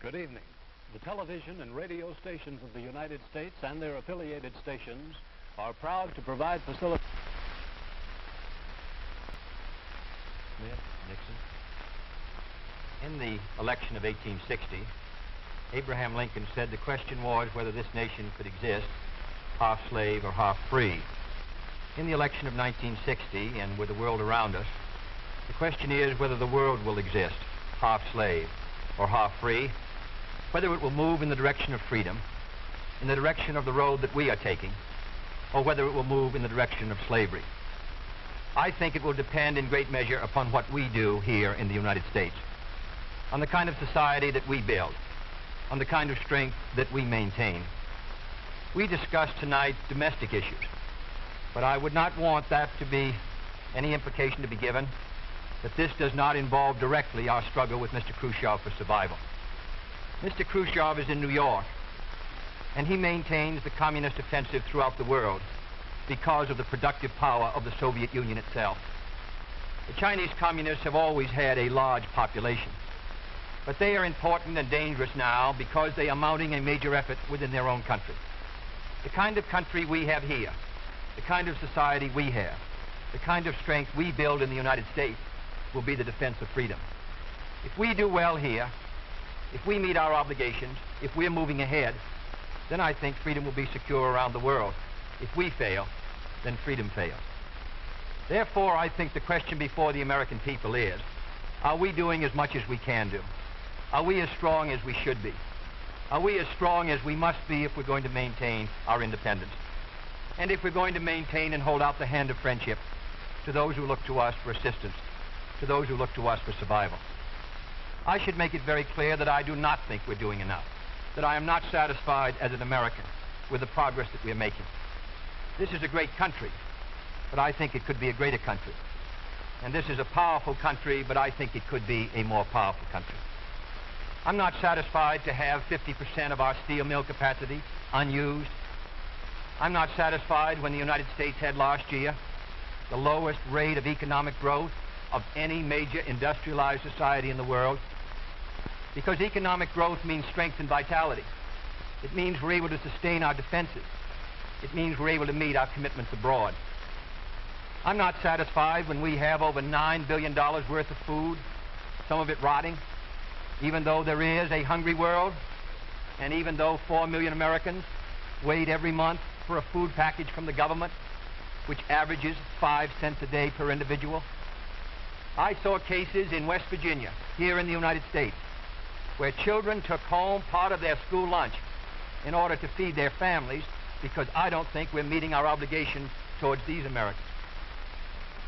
Good evening. The television and radio stations of the United States and their affiliated stations are proud to provide facilities. Nixon. In the election of 1860, Abraham Lincoln said the question was whether this nation could exist half slave or half free. In the election of 1960, and with the world around us, the question is whether the world will exist half slave or half free, whether it will move in the direction of freedom, in the direction of the road that we are taking, or whether it will move in the direction of slavery. I think it will depend in great measure upon what we do here in the United States, on the kind of society that we build, on the kind of strength that we maintain. We discussed tonight domestic issues, but I would not want that to be any implication to be given that this does not involve directly our struggle with Mr. Khrushchev for survival. Mr. Khrushchev is in New York, and he maintains the communist offensive throughout the world because of the productive power of the Soviet Union itself. The Chinese communists have always had a large population, but they are important and dangerous now because they are mounting a major effort within their own country. The kind of country we have here, the kind of society we have, the kind of strength we build in the United States will be the defense of freedom. If we do well here, if we meet our obligations, if we're moving ahead, then I think freedom will be secure around the world. If we fail, then freedom fails. Therefore, I think the question before the American people is, are we doing as much as we can do? Are we as strong as we should be? Are we as strong as we must be if we're going to maintain our independence? And if we're going to maintain and hold out the hand of friendship to those who look to us for assistance, to those who look to us for survival? I should make it very clear that I do not think we're doing enough, that I am not satisfied as an American with the progress that we're making. This is a great country, but I think it could be a greater country. And this is a powerful country, but I think it could be a more powerful country. I'm not satisfied to have 50% of our steel mill capacity unused. I'm not satisfied when the United States had last year the lowest rate of economic growth of any major industrialized society in the world, because economic growth means strength and vitality. It means we're able to sustain our defenses. It means we're able to meet our commitments abroad. I'm not satisfied when we have over $9 billion worth of food, some of it rotting, even though there is a hungry world, and even though 4 million Americans wait every month for a food package from the government, which averages 5 cents a day per individual. I saw cases in West Virginia, here in the United States, where children took home part of their school lunch in order to feed their families, because I don't think we're meeting our obligations towards these Americans.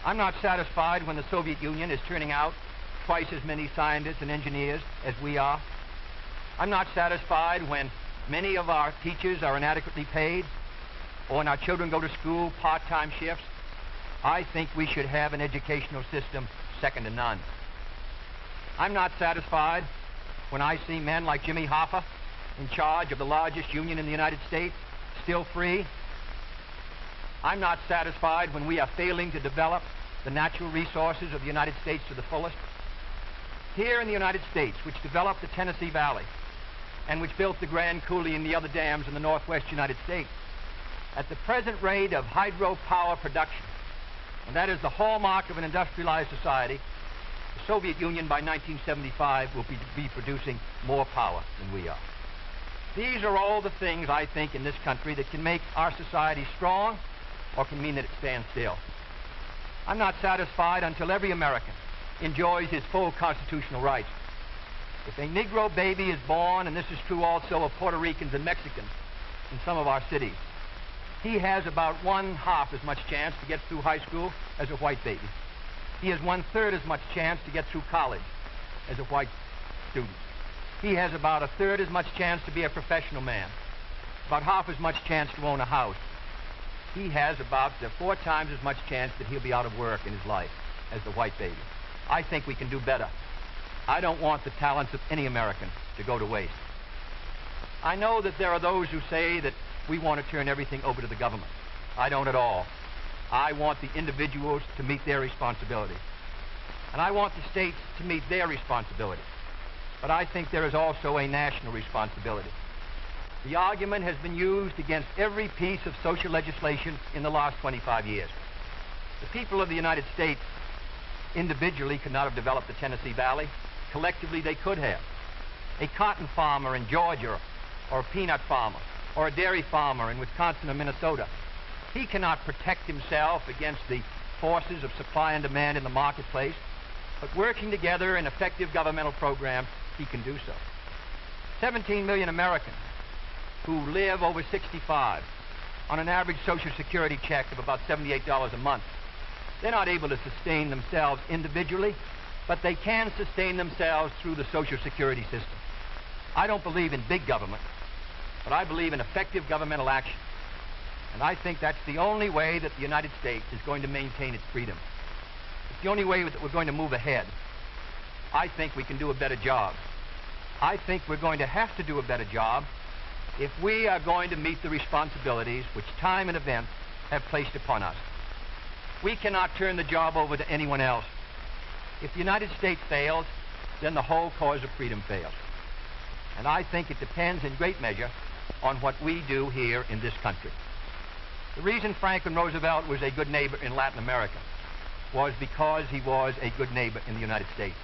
I'm not satisfied when the Soviet Union is turning out twice as many scientists and engineers as we are. I'm not satisfied when many of our teachers are inadequately paid, or when our children go to school part-time shifts. I think we should have an educational system second to none. I'm not satisfied when I see men like Jimmy Hoffa in charge of the largest union in the United States, still free. I'm not satisfied when we are failing to develop the natural resources of the United States to the fullest. Here in the United States, which developed the Tennessee Valley and which built the Grand Coulee and the other dams in the northwest United States, at the present rate of hydropower production, and that is the hallmark of an industrialized society, the Soviet Union by 1975 will be producing more power than we are. These are all the things, I think, in this country that can make our society strong or can mean that it stands still. I'm not satisfied until every American enjoys his full constitutional rights. If a Negro baby is born, and this is true also of Puerto Ricans and Mexicans in some of our cities, he has about 1/2 as much chance to get through high school as a white baby. He has 1/3 as much chance to get through college as a white student. He has about 1/3 as much chance to be a professional man, about 1/2 as much chance to own a house. He has about 4 times as much chance that he'll be out of work in his life as the white baby. I think we can do better. I don't want the talents of any American to go to waste. I know that there are those who say that we want to turn everything over to the government. I don't at all. I want the individuals to meet their responsibility. And I want the states to meet their responsibility. but I think there is also a national responsibility. The argument has been used against every piece of social legislation in the last 25 years. The people of the United States individually could not have developed the Tennessee Valley. Collectively, they could have. A cotton farmer in Georgia, or a peanut farmer, or a dairy farmer in Wisconsin or Minnesota, he cannot protect himself against the forces of supply and demand in the marketplace, but working together in effective governmental programs, he can do so. 17 million Americans who live over 65 on an average Social Security check of about $78 a month. They're not able to sustain themselves individually, but they can sustain themselves through the Social Security system. I don't believe in big government, but I believe in effective governmental action. And I think that's the only way that the United States is going to maintain its freedom. It's the only way that we're going to move ahead. I think we can do a better job. I think we're going to have to do a better job if we are going to meet the responsibilities which time and events have placed upon us. We cannot turn the job over to anyone else. If the United States fails, then the whole cause of freedom fails. And I think it depends in great measure on what we do here in this country. The reason Franklin Roosevelt was a good neighbor in Latin America was because he was a good neighbor in the United States.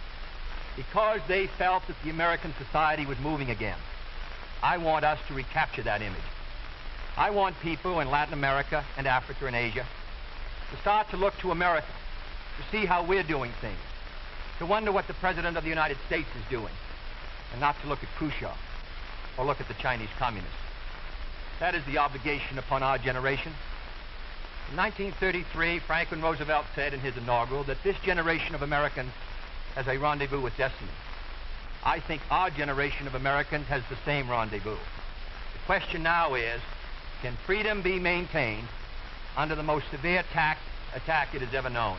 Because they felt that the American society was moving again. I want us to recapture that image. I want people in Latin America and Africa and Asia to start to look to America, to see how we're doing things, to wonder what the President of the United States is doing, and not to look at Khrushchev or look at the Chinese communists. That is the obligation upon our generation. In 1933, Franklin Roosevelt said in his inaugural that this generation of Americans has a rendezvous with destiny. I think our generation of Americans has the same rendezvous. The question now is, can freedom be maintained under the most severe attack it has ever known?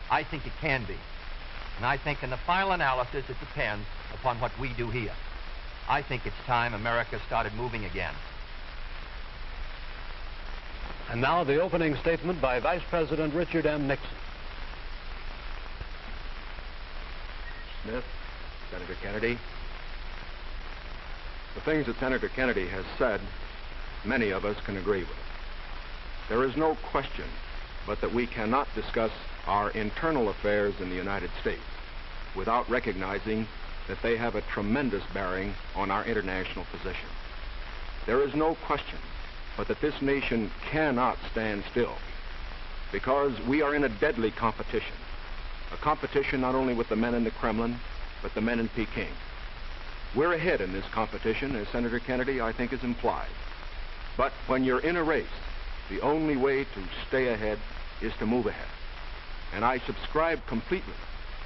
I think it can be. And I think in the final analysis, it depends upon what we do here. I think it's time America started moving again. And now the opening statement by Vice President Richard M. Nixon. Smith, Senator Kennedy. The things that Senator Kennedy has said, many of us can agree with. There is no question but that we cannot discuss our internal affairs in the United States without recognizing that they have a tremendous bearing on our international position. There is no question but that this nation cannot stand still because we are in a deadly competition. A competition not only with the men in the Kremlin, but the men in Peking. We're ahead in this competition, as Senator Kennedy, I think, has implied. But when you're in a race, the only way to stay ahead is to move ahead. And I subscribe completely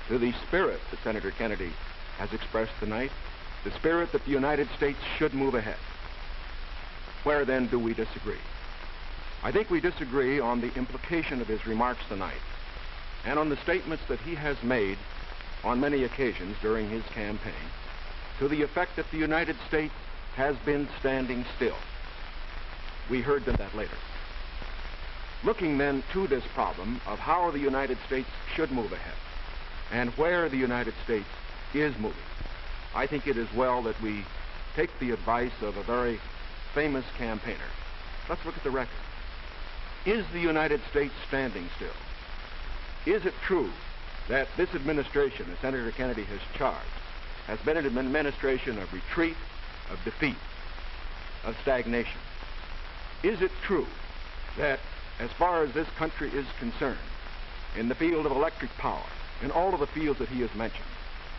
to the spirit that Senator Kennedy has expressed tonight, the spirit that the United States should move ahead. Where then do we disagree? I think we disagree on the implication of his remarks tonight and on the statements that he has made on many occasions during his campaign to the effect that the United States has been standing still. We heard that later. Looking then to this problem of how the United States should move ahead and where the United States is moving, I think it is well that we take the advice of a very famous campaigner. Let's look at the record. Is the United States standing still? Is it true that this administration, as Senator Kennedy has charged, has been an administration of retreat, of defeat, of stagnation? Is it true that as far as this country is concerned, in the field of electric power, in all of the fields that he has mentioned,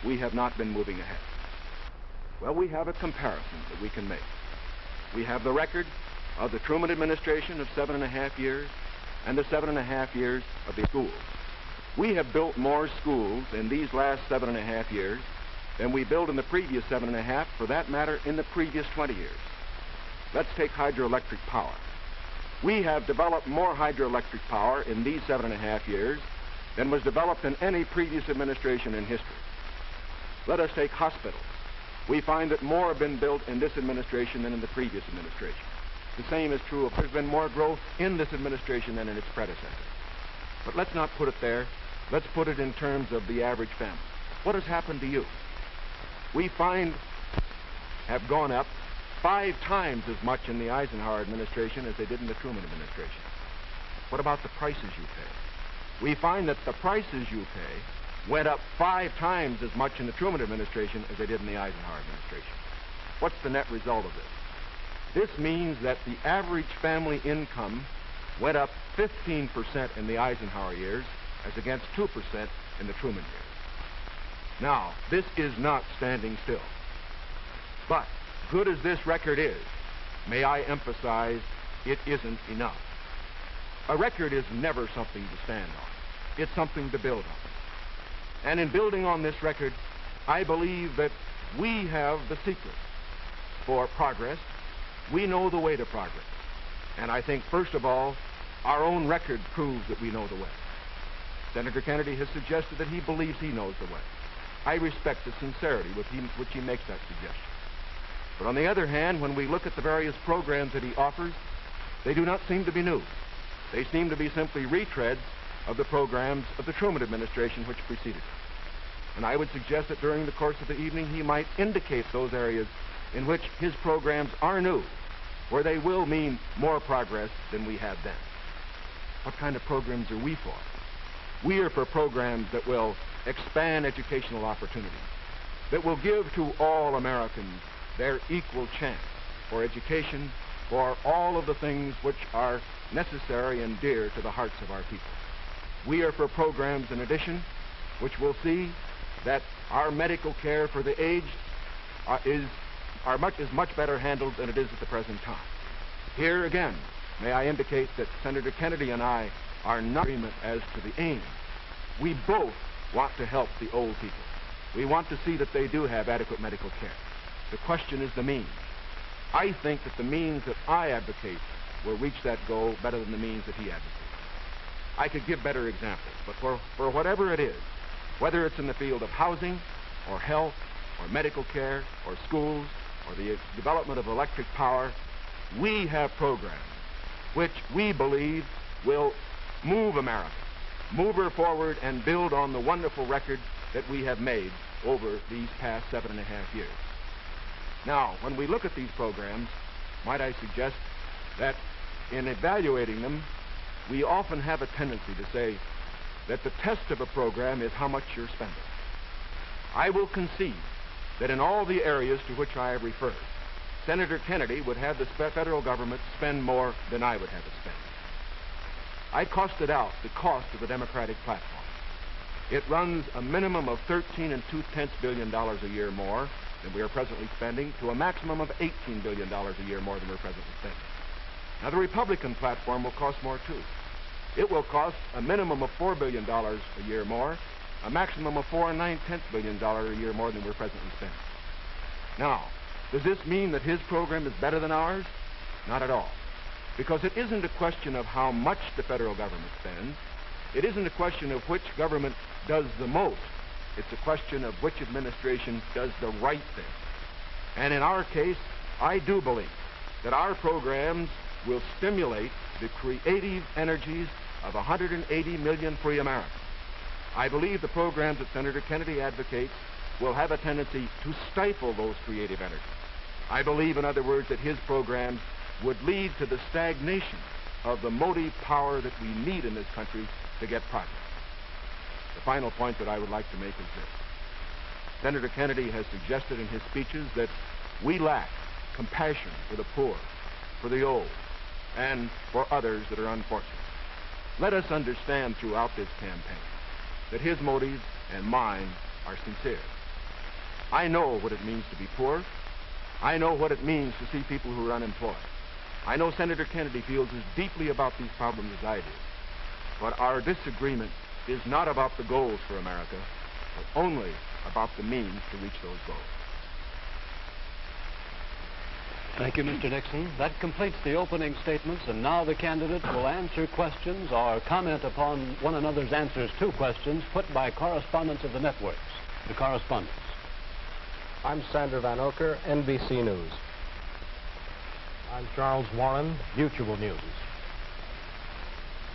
we have not been moving ahead? Well, we have a comparison that we can make. We have the record of the Truman administration of 7.5 years and the 7.5 years of the schools. We have built more schools in these last 7.5 years than we built in the previous 7.5, for that matter, in the previous 20 years. Let's take hydroelectric power. We have developed more hydroelectric power in these 7.5 years than was developed in any previous administration in history. Let us take hospitals. We find that more have been built in this administration than in the previous administration. The same is true of there's been more growth in this administration than in its predecessor. But let's not put it there. Let's put it in terms of the average family. What has happened to you? we find have gone up 5 times as much in the Eisenhower administration as they did in the Truman administration. What about the prices you pay? We find that the prices you pay went up 5 times as much in the Truman administration as they did in the Eisenhower administration. What's the net result of this? This means that the average family income went up 15% in the Eisenhower years as against 2% in the Truman years. Now, this is not standing still. But, good as this record is, may I emphasize, it isn't enough. A record is never something to stand on. It's something to build on. And in building on this record, I believe that we have the secret for progress. We know the way to progress. And I think, first of all, our own record proves that we know the way. Senator Kennedy has suggested that he believes he knows the way. I respect the sincerity with which he makes that suggestion. But on the other hand, when we look at the various programs that he offers, they do not seem to be new. They seem to be simply retreads of the programs of the Truman administration which preceded it. And I would suggest that during the course of the evening he might indicate those areas in which his programs are new, where they will mean more progress than we had then. What kind of programs are we for? We are for programs that will expand educational opportunities, that will give to all Americans their equal chance for education, for all of the things which are necessary and dear to the hearts of our people. We are for programs, in addition, which will see that our medical care for the aged is much better handled than it is at the present time. Here again, may I indicate that Senator Kennedy and I are not in agreement as to the aim. We both want to help the old people. We want to see that they do have adequate medical care. The question is the means. I think that the means that I advocate will reach that goal better than the means that he advocates. I could give better examples, but for whatever it is, whether it's in the field of housing, or health, or medical care, or schools, or the development of electric power, we have programs which we believe will move America, move her forward and build on the wonderful record that we have made over these past 7.5 years. Now, when we look at these programs, might I suggest that in evaluating them, we often have a tendency to say that the test of a program is how much you're spending. I will concede that in all the areas to which I have referred, Senator Kennedy would have the federal government spend more than I would have it spend. I costed out the cost of the Democratic platform. It runs a minimum of $13.2 billion a year more than we are presently spending to a maximum of $18 billion a year more than we're presently spending. Now, the Republican platform will cost more, too. It will cost a minimum of $4 billion a year more, a maximum of $4.9 billion a year more than we're presently spending. Now, does this mean that his program is better than ours? Not at all. Because it isn't a question of how much the federal government spends. It isn't a question of which government does the most. It's a question of which administration does the right thing. And in our case, I do believe that our programs will stimulate the creative energies of 180 million free Americans. I believe the programs that Senator Kennedy advocates will have a tendency to stifle those creative energies. I believe, in other words, that his programs would lead to the stagnation of the motive power that we need in this country to get progress. The final point that I would like to make is this. Senator Kennedy has suggested in his speeches that we lack compassion for the poor, for the old, and for others that are unfortunate. Let us understand throughout this campaign that his motives and mine are sincere. I know what it means to be poor. I know what it means to see people who are unemployed. I know Senator Kennedy feels as deeply about these problems as I do. But our disagreement is not about the goals for America, but only about the means to reach those goals. Thank you, Mr. Nixon. That completes the opening statements, and now the candidates will answer questions or comment upon one another's answers to questions put by correspondents of the networks. The correspondents. I'm Sander Van Oker, NBC News. I'm Charles Warren, Mutual News.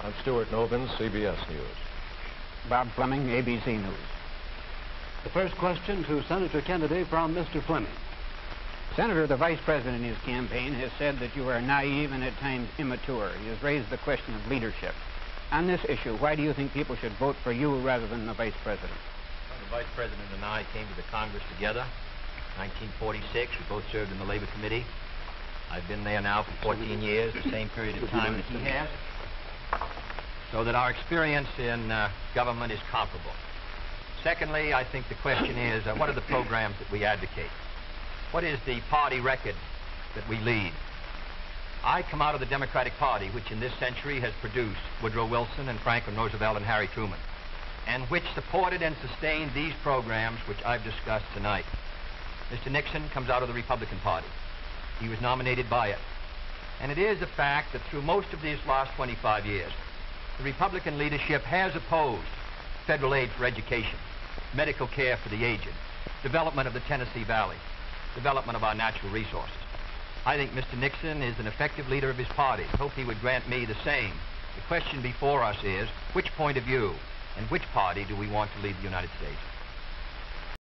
I'm Stuart Novin, CBS News. Bob Fleming, ABC News. The first question to Senator Kennedy from Mr. Fleming. Senator, the Vice President in his campaign has said that you are naive and at times immature. He has raised the question of leadership. On this issue, why do you think people should vote for you rather than the Vice President? Well, the Vice President and I came to the Congress together. 1946, we both served in the Labor Committee. I've been there now for 14 years, the same period of time that he has. So that our experience in government is comparable. Secondly, I think the question is, what are the programs that we advocate? What is the party record that we lead? I come out of the Democratic Party, which in this century has produced Woodrow Wilson and Franklin Roosevelt and Harry Truman, and which supported and sustained these programs which I've discussed tonight. Mr. Nixon comes out of the Republican Party. He was nominated by it. And it is a fact that through most of these last 25 years, the Republican leadership has opposed federal aid for education, medical care for the aged, development of the Tennessee Valley, development of our natural resources. I think Mr. Nixon is an effective leader of his party. I hope he would grant me the same. The question before us is, which point of view and which party do we want to lead the United States?